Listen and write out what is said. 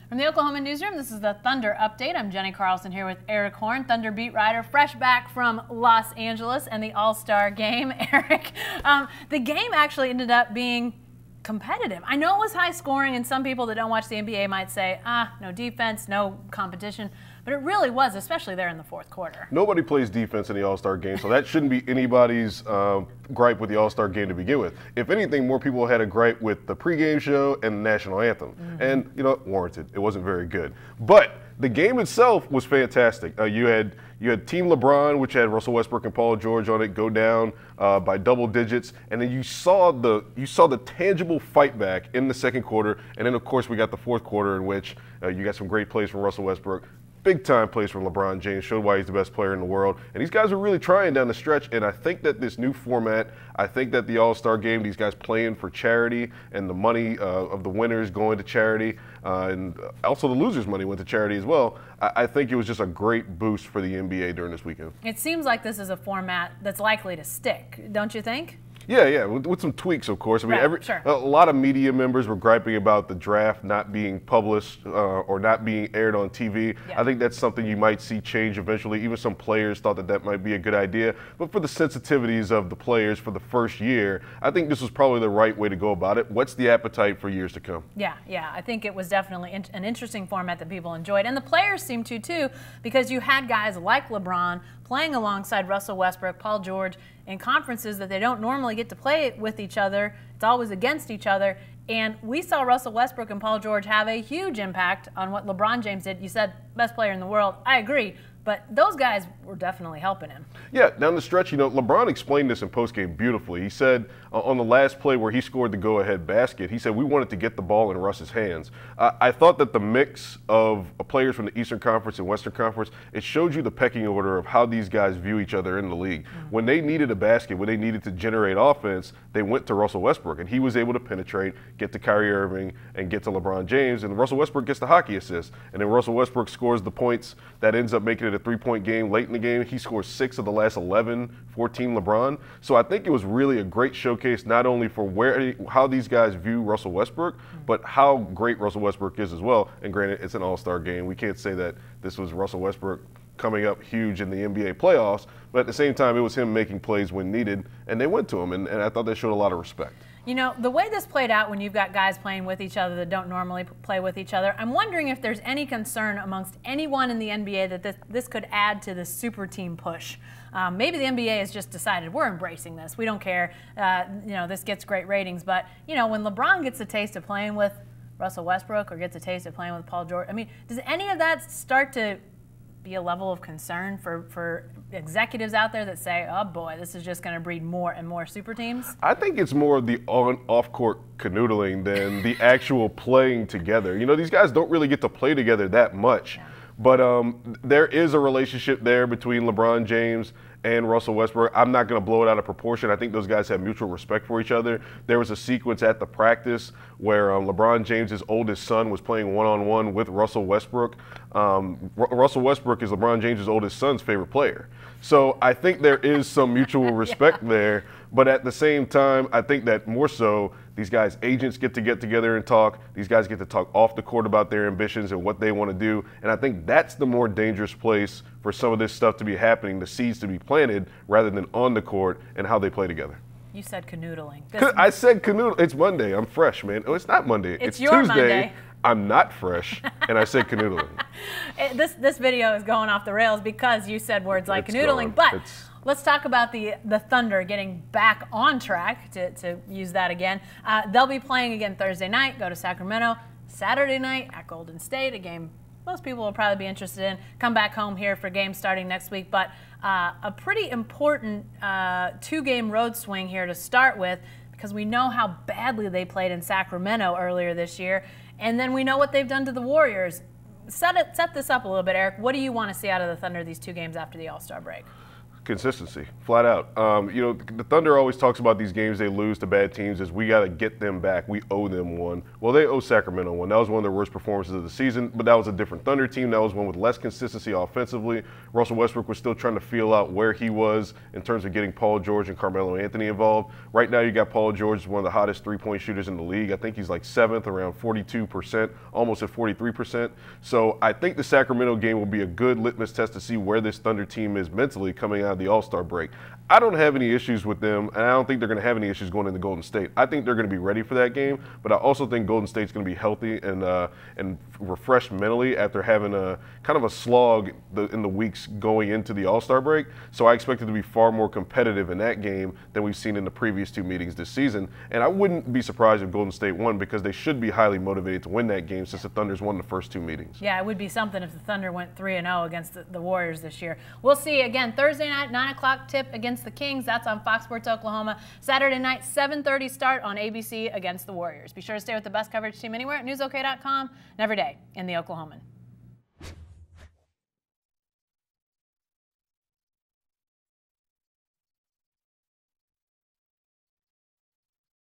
From the Oklahoman newsroom, this is the Thunder Update. I'm Jenny Carlson here with Eric Horn, Thunder beat writer, fresh back from Los Angeles and the All-Star game. Eric, the game actually ended up being competitive. I know it was high scoring, and some people that don't watch the NBA might say, no defense, no competition. But it really was, especially there in the fourth quarter. Nobody plays defense in the All-Star game, so that shouldn't be anybody's gripe with the All-Star game to begin with. If anything, more people had a gripe with the pregame show and the national anthem. And, you know, warranted. It wasn't very good. But the game itself was fantastic. You had Team LeBron, which had Russell Westbrook and Paul George on it, go down by double digits, and then you saw the tangible fight back in the second quarter, and then of course we got the fourth quarter in which you got some great plays from Russell Westbrook. Big time plays from LeBron James, showed why he's the best player in the world. And these guys are really trying down the stretch. And I think that this new format, I think that the All-Star game, these guys playing for charity and the money of the winners going to charity, and also the losers' money went to charity as well. I think it was just a great boost for the NBA during this weekend. It seems like this is a format that's likely to stick, don't you think? Yeah, with some tweaks, of course. I mean, sure. A lot of media members were griping about the draft not being published or not being aired on TV. Yeah. I think that's something you might see change eventually. Even some players thought that might be a good idea. But for the sensitivities of the players for the first year, I think this was probably the right way to go about it. What's the appetite for years to come? Yeah. I think it was definitely an interesting format that people enjoyed. And the players seemed to, too, because you had guys like LeBron playing alongside Russell Westbrook, Paul George, in conferences that they don't normally get to play with each other. It's always against each other. And we saw Russell Westbrook and Paul George have a huge impact on what LeBron James did. You said best player in the world. I agree. But those guys were definitely helping him. Yeah, down the stretch, you know, LeBron explained this in postgame beautifully. He said on the last play where he scored the go-ahead basket, he said we wanted to get the ball in Russ's hands. I thought that the mix of players from the Eastern Conference and Western Conference, it showed you the pecking order of how these guys view each other in the league. When they needed a basket, when they needed to generate offense, they went to Russell Westbrook, and he was able to penetrate, get to Kyrie Irving, and get to LeBron James, and Russell Westbrook gets the hockey assist. And then Russell Westbrook scores the points that ends up making it a three-point game late in the game. He scores 6 of the last 11 for Team LeBron. So I think it was really a great showcase not only for how these guys view Russell Westbrook, but how great Russell Westbrook is as well. And granted, it's an all-star game. We can't say that this was Russell Westbrook coming up huge in the NBA playoffs, but at the same time, it was him making plays when needed, and they went to him, and I thought they showed a lot of respect. You know, the way this played out when you've got guys playing with each other that don't normally play with each other, I'm wondering if there's any concern amongst anyone in the NBA that this could add to the super team push. Maybe the NBA has just decided we're embracing this. We don't care. You know, this gets great ratings. But, you know, when LeBron gets a taste of playing with Russell Westbrook or gets a taste of playing with Paul George, I mean, does any of that start to be a level of concern for executives out there that say, oh boy, this is just going to breed more and more super teams? I think it's more of the off-court canoodling than the actual playing together. You know, these guys don't really get to play together that much. Yeah. But there is a relationship there between LeBron James and Russell Westbrook. I'm not going to blow it out of proportion. I think those guys have mutual respect for each other. There was a sequence at the practice where LeBron James's oldest son was playing one-on-one with Russell Westbrook. Russell Westbrook is LeBron James's oldest son's favorite player. So I think there is some mutual respect there. But at the same time, I think that more so, these guys' agents get together and talk. These guys get to talk off the court about their ambitions and what they want to do. And I think that's the more dangerous place for some of this stuff to be happening, the seeds to be planted, rather than on the court and how they play together. You said canoodling. I said canoodling. It's Monday. I'm fresh, man. Oh, it's not Monday. It's Tuesday. Monday. I'm not fresh, and I said canoodling. This video is going off the rails because you said words like canoodling. But let's talk about the Thunder getting back on track, to use that again. They'll be playing again Thursday night, go to Sacramento. Saturday night at Golden State, a game most people will probably be interested in. Come back home here for games starting next week. But a pretty important 2-game road swing here to start with, because we know how badly they played in Sacramento earlier this year. And then we know what they've done to the Warriors. Set this up a little bit, Eric. What do you want to see out of the Thunder these 2 games after the All-Star break? Consistency, flat out. You know, the Thunder always talks about these games they lose to bad teams as we got to get them back. We owe them one. Well, they owe Sacramento one. That was one of their worst performances of the season, but that was a different Thunder team. That was one with less consistency offensively. Russell Westbrook was still trying to feel out where he was in terms of getting Paul George and Carmelo Anthony involved. Right now, you got Paul George, one of the hottest three-point shooters in the league. I think he's like 7th, around 42%, almost at 43%. So I think the Sacramento game will be a good litmus test to see where this Thunder team is mentally coming out of the All-Star break. I don't have any issues with them, and I don't think they're going to have any issues going into Golden State. I think they're going to be ready for that game, but I also think Golden State's going to be healthy and refreshed mentally after having a kind of a slog in the weeks going into the All-Star break. So I expect it to be far more competitive in that game than we've seen in the previous 2 meetings this season. And I wouldn't be surprised if Golden State won, because they should be highly motivated to win that game since the Thunder's won the first 2 meetings. Yeah, it would be something if the Thunder went 3-0 against the Warriors this year. We'll see again Thursday night, 9 o'clock tip against the Kings. That's on Fox Sports Oklahoma. Saturday night, 7:30 start on ABC against the Warriors. Be sure to stay with the best coverage team anywhere at newsok.com and every day in the Oklahoman.